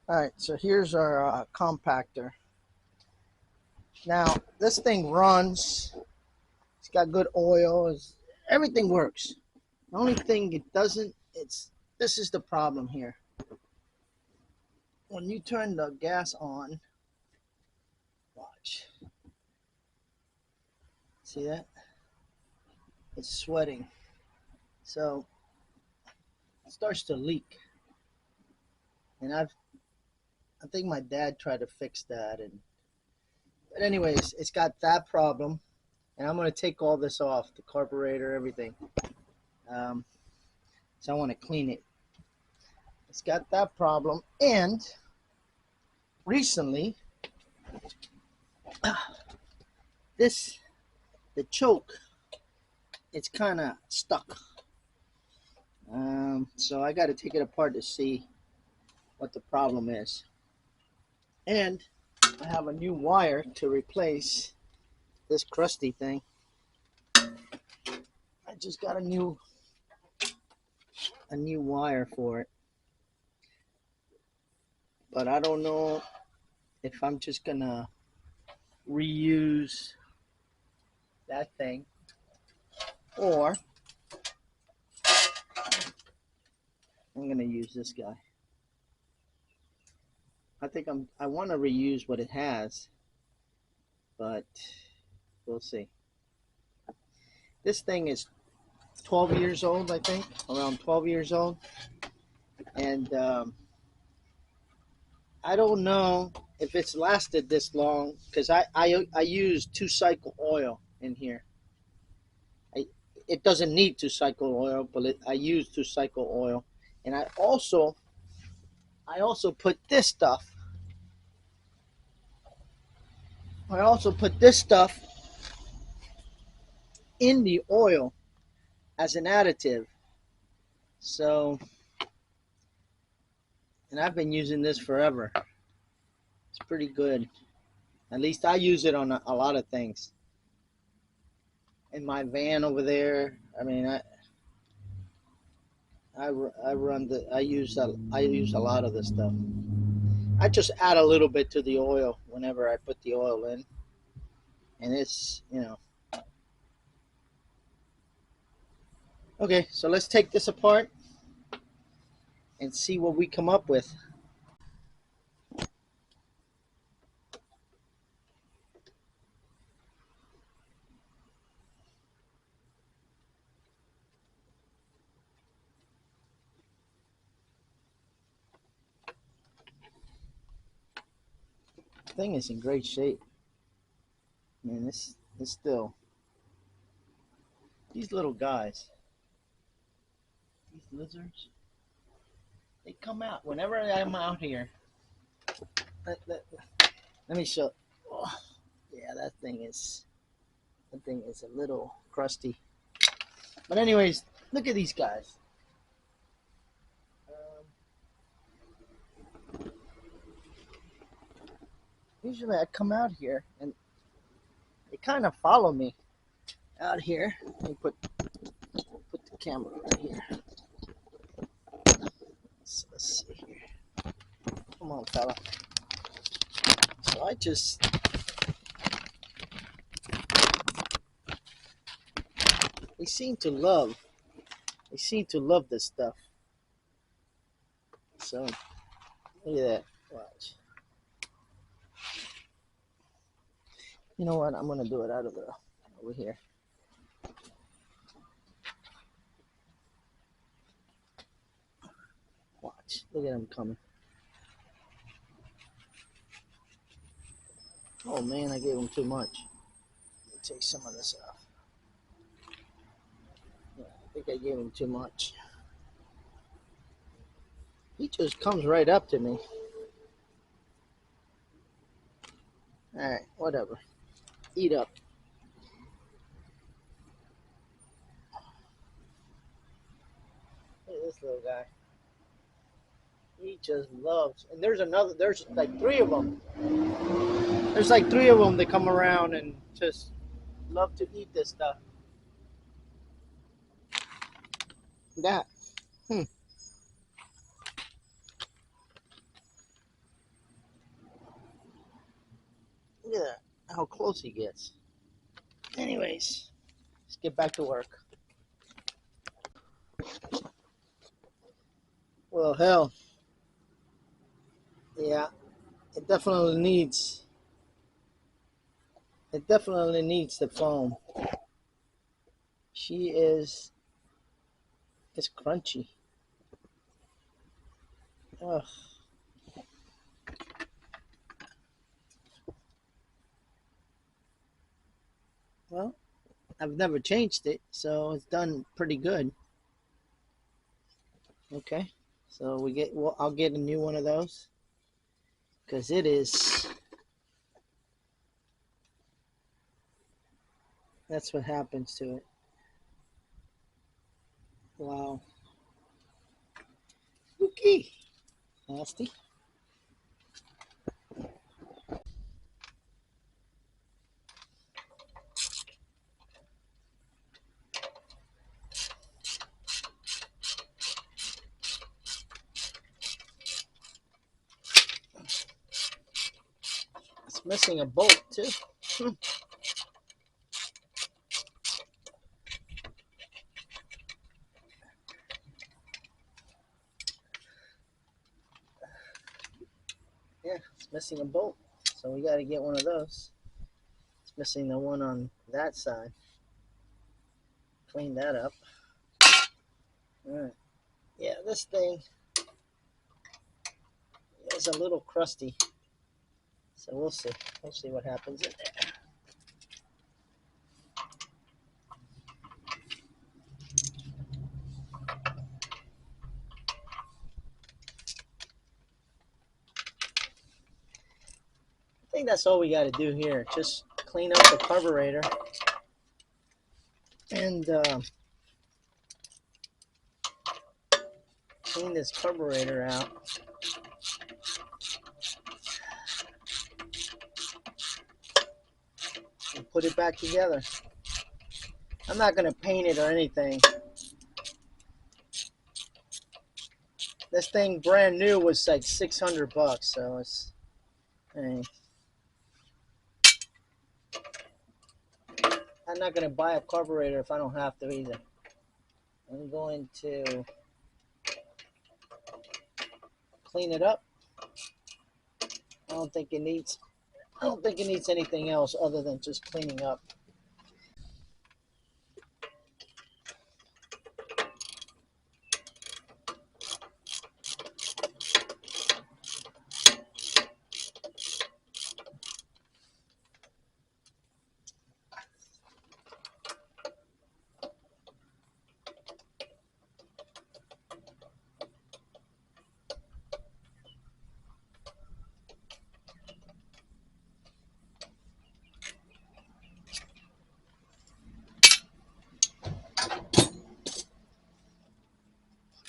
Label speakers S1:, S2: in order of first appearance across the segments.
S1: Alright, so here's our compactor. Now, this thing runs. It's got good oil. Everything works. The only thing it doesn't, this is the problem here. When you turn the gas on, watch. See that? It's sweating. So it starts to leak. And I think my dad tried to fix that, but anyways, it's got that problem, and I'm going to take all this off, the carburetor, everything. So I want to clean it. It's got that problem, and recently, the choke, it's kind of stuck. So I got to take it apart to see what the problem is. And I have a new wire to replace this crusty thing. I just got a new wire for it. But I don't know if I'm just gonna reuse that thing or I'm gonna use this guy. I think I want to reuse what it has, but we'll see. This thing is 12 years old, I think, around 12 years old, and I don't know if it's lasted this long because I use 2-cycle oil in here. It doesn't need 2-cycle oil, but I use 2-cycle oil, and I also put this stuff. I also put this stuff in the oil as an additive. So, and I've been using this forever. It's pretty good. At least I use it on a lot of things. In my van over there, I mean, I use a lot of this stuff. I just add a little bit to the oil whenever I put the oil in, and it's, okay. So let's take this apart and see what we come up with. The thing is in great shape. Man, this is still, these little guys, these lizards, they come out whenever I'm out here. Let me show. Oh, yeah, that thing is a little crusty. But anyways, look at these guys. Usually I come out here and they kind of follow me out here. Let me put the camera right here. Let's see here. Come on, fella. So I just they seem to love this stuff. So look at that. Watch. You know what? I'm gonna do it out of over here. Watch. Look at them coming. Oh man, I gave him too much. Let me take some of this off. Yeah, I think I gave him too much. He just comes right up to me. Alright, whatever. Eat up. Look at this little guy. He just loves. And there's like 3 of them. There's like 3 of them that come around and just love to eat this stuff. That. at that, how close he gets. Anyways, let's get back to work. Well, hell, yeah, it definitely needs the foam. She is it's crunchy. Ugh. Well, I've never changed it, so it's done pretty good. Okay, so I'll get a new one of those because that's what happens to it. Wow. Okay. Nasty. It's missing a bolt too. Yeah, it's missing a bolt. So we got to get one of those. It's missing the one on that side. Clean that up. All right. Yeah, this thing is a little crusty. So we'll see. We'll see what happens in there. I think that's all we got to do here. Just clean up the carburetor and clean this carburetor out. And put it back together. I'm not going to paint it or anything. This thing brand new was like $600, so it's. Hey, I'm not going to buy a carburetor if I don't have to either. I'm going to clean it up. I don't think it needs anything else other than just cleaning up.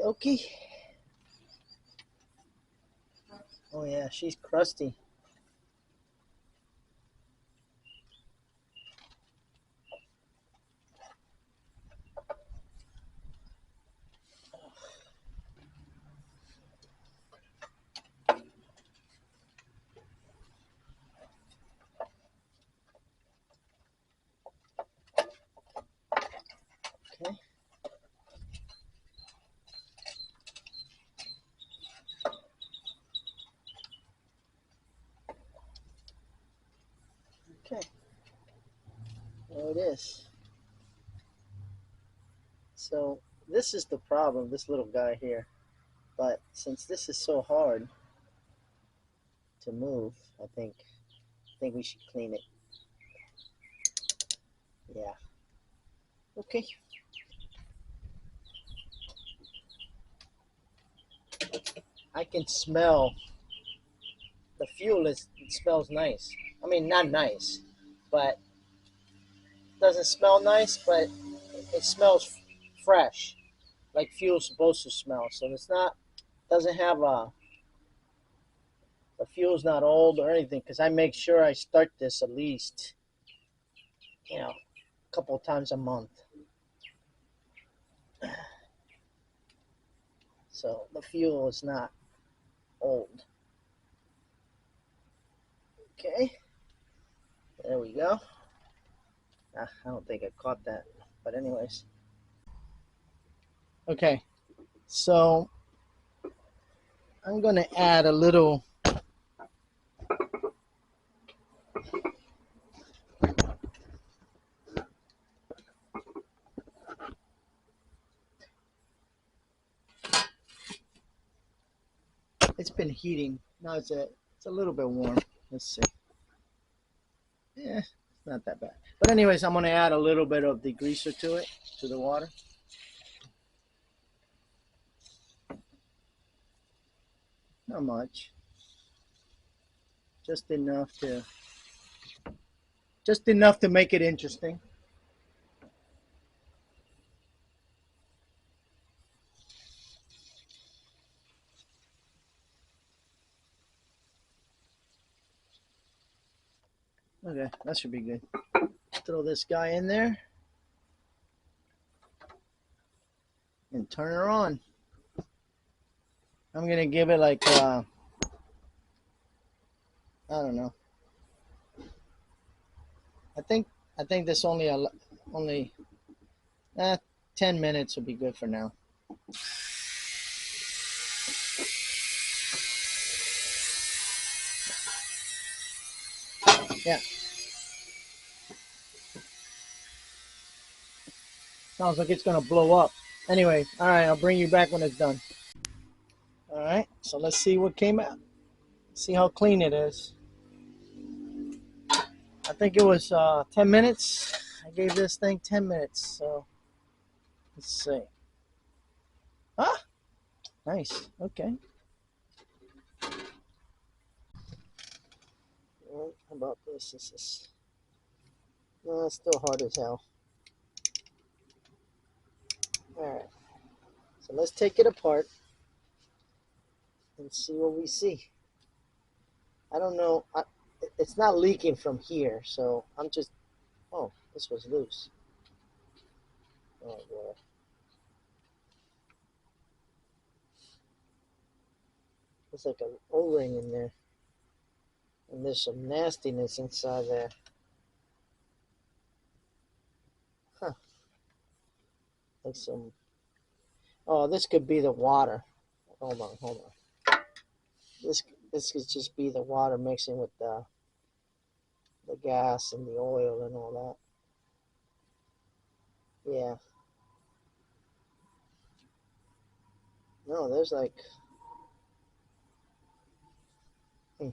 S1: Okay. Oh yeah, she's crusty. Okay. Okay. There it is. So this is the problem, this little guy here. But since this is so hard to move, I think we should clean it. Yeah. Okay. I can smell the fuel. It smells nice. I mean, not nice, but it doesn't smell nice, but it smells fresh, like fuel's supposed to smell. So it's not, doesn't have the fuel's not old or anything, because I make sure I start this at least, a couple of times a month. So the fuel is not old. Okay. There we go. I don't think I caught that, but anyways. Okay, so I'm gonna add a little. It's been heating. Now it's a little bit warm. Let's see. Yeah, it's not that bad. But anyways, I'm gonna add a little bit of the greaser to it, to the water. Not much. Just enough to make it interesting. Okay, that should be good. Throw this guy in there and turn her on. I'm gonna give it like I don't know. I think this only 10 minutes will be good for now. Yeah. Sounds like it's gonna blow up. Anyway, all right, I'll bring you back when it's done. All right, so let's see what came out. See how clean it is. I think it was 10 minutes. I gave this thing 10 minutes. So let's see. Ah, nice. Okay. Well, how about this? This is no, it's still hard as hell. All right. So let's take it apart and see what we see. I don't know. It's not leaking from here, so I'm just. Oh, this was loose. Oh boy. There's like an O-ring in there. And there's some nastiness inside there. Huh. Like some. Oh, this could be the water. Hold on. This this could just be the water mixing with the gas and the oil and all that. Yeah. No, there's like. Hmm,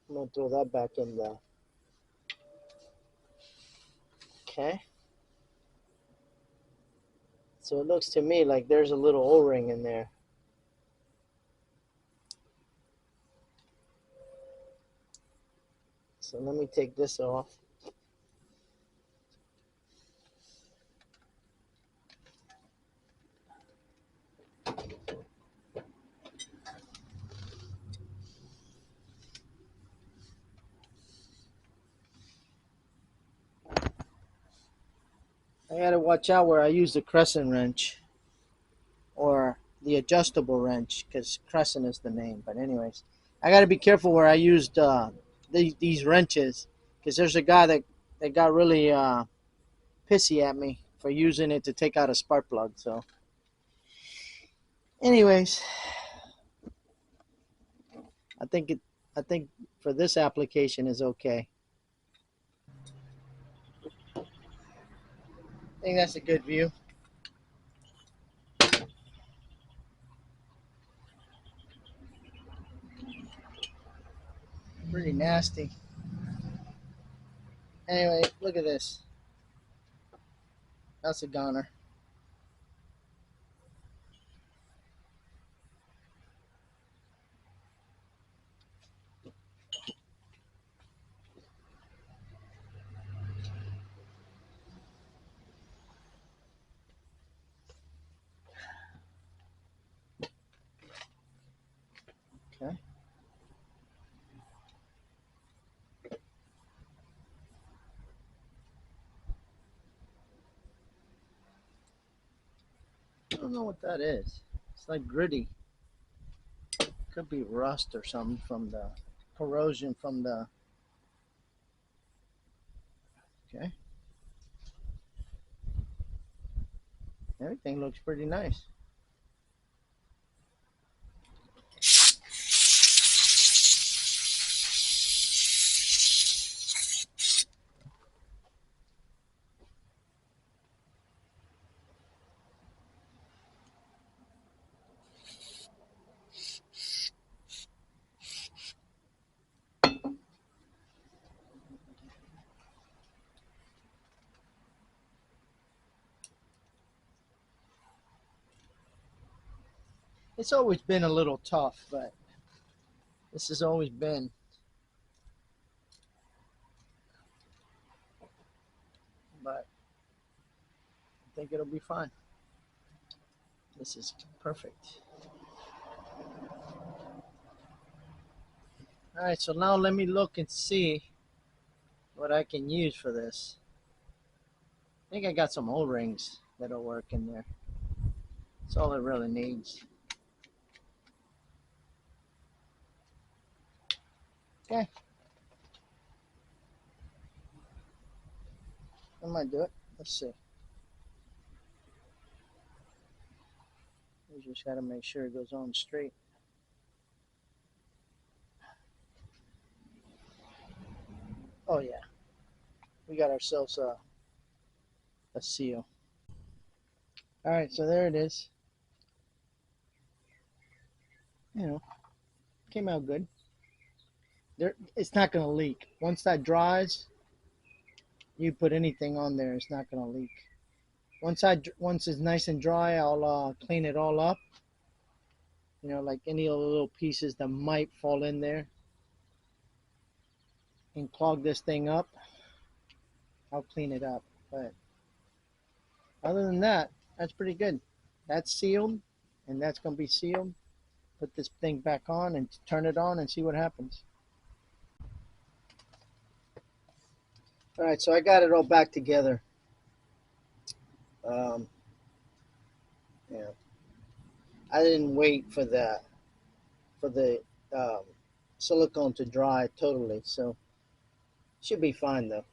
S1: I'm gonna throw that back in there. Okay. So it looks to me like there's a little O-ring in there. So let me take this off. I gotta watch out where I use the crescent wrench or the adjustable wrench because crescent is the name. But anyways, I gotta be careful where I used these wrenches because there's a guy that got really pissy at me for using it to take out a spark plug. So, anyways, I think it. I think for this application is okay. I think that's a good view. Pretty nasty. Anyway, look at this. That's a goner. Okay. I don't know what that is. It's like gritty. Could be rust or something from the corrosion from the. Okay. Everything looks pretty nice. It's always been a little tough, but this has always been. But I think it'll be fine. This is perfect. All right, so now let me look and see what I can use for this. I think I got some O-rings that'll work in there. That's all it really needs. Okay. I might do it. Let's see. We just got to make sure it goes on straight. Oh yeah. We got ourselves a seal. All right, so there it is. You know, came out good. There, it's not going to leak. Once that dries, you put anything on there, it's not going to leak. Once it's nice and dry, I'll clean it all up. You know, like any little pieces that might fall in there and clog this thing up, I'll clean it up. But other than that, that's pretty good. That's sealed, and that's going to be sealed. Put this thing back on and turn it on and see what happens. All right, so I got it all back together. Yeah, I didn't wait for the silicone to dry totally, so should be fine though.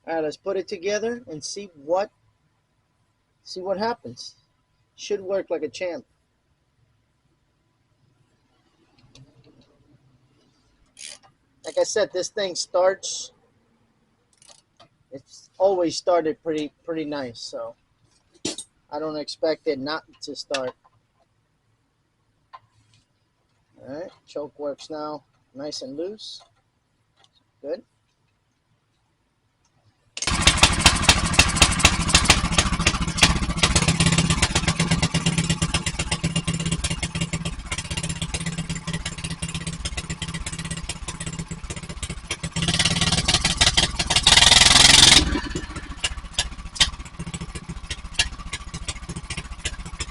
S1: All right, let's put it together and see what happens. Should work like a champ. Like I said, this thing starts. It's always started pretty nice, so I don't expect it not to start. All right, choke works now, nice and loose. Good.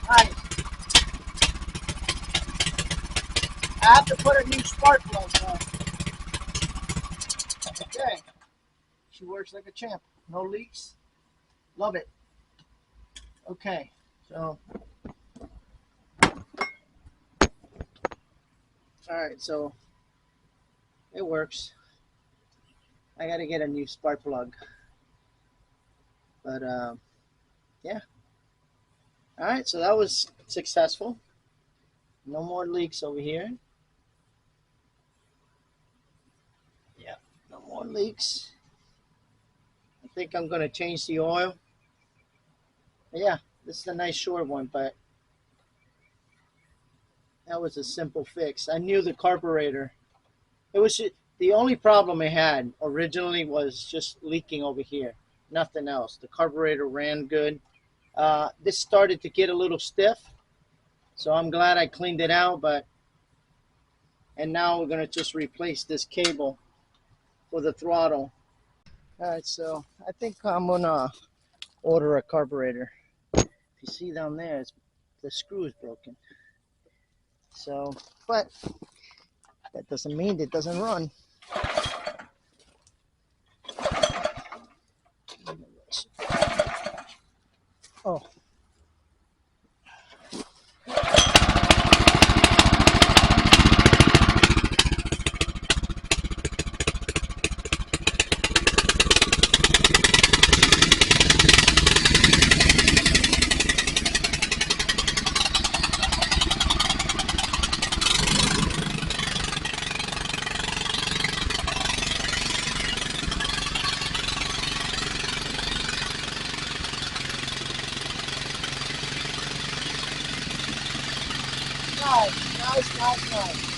S1: Nice. I have to put a new spark plug on. Okay. She works like a champ. No leaks. Love it. Okay. So, all right. So it works. I got to get a new spark plug. But yeah. All right. So that was successful. No more leaks over here. Yeah. No more leaks. I think I'm gonna change the oil. Yeah, this is a nice short one, but that was a simple fix. I knew the carburetor. It was the only problem I had originally was just leaking over here. Nothing else. The carburetor ran good. This started to get a little stiff, so I'm glad I cleaned it out. And now we're gonna just replace this cable for the throttle. All right, so I think I'm gonna order a carburetor. If you see down there, the screw is broken. So, but that doesn't mean it doesn't run. Oh, Nice, nice, nice.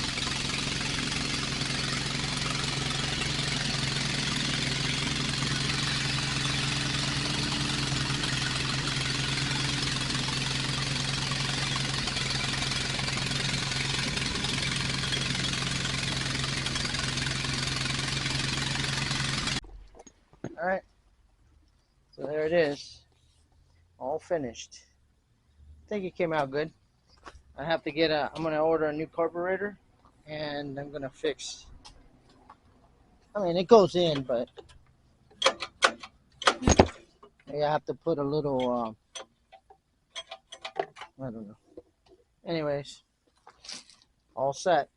S1: All right, so there it is, all finished. I think it came out good. I have to get I'm gonna order a new carburetor, and I'm gonna fix. I mean, it goes in, but maybe I have to put a little. I don't know. Anyways, all set.